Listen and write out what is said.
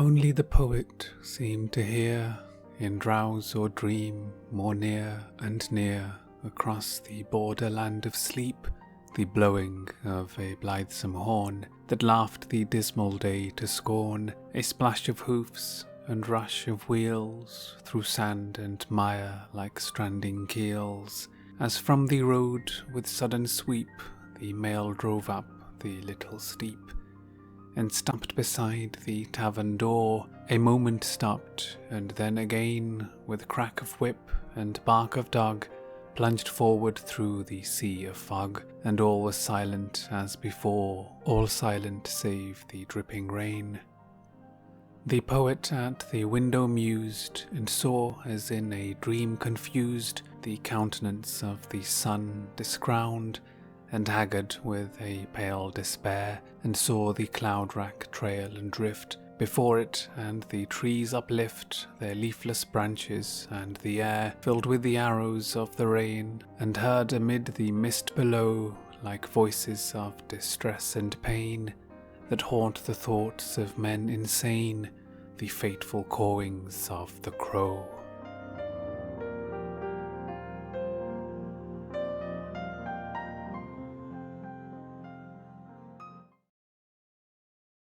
Only the poet seemed to hear, in drowse or dream, more near and near, across the borderland of sleep, the blowing of a blithesome horn that laughed the dismal day to scorn, a splash of hoofs and rush of wheels through sand and mire like stranding keels, as from the road with sudden sweep the mail drove up the little steep, and stopped beside the tavern door, a moment stopped, and then again, with crack of whip and bark of dog, plunged forward through the sea of fog, and all was silent as before, all silent save the dripping rain. The poet at the window mused, and saw, as in a dream confused, the countenance of the sun discrowned, and haggard with a pale despair, and saw the cloud-rack trail and drift before it, and the trees uplift their leafless branches, and the air filled with the arrows of the rain, and heard amid the mist below, like voices of distress and pain, that haunt the thoughts of men insane, the fateful cawings of the crow.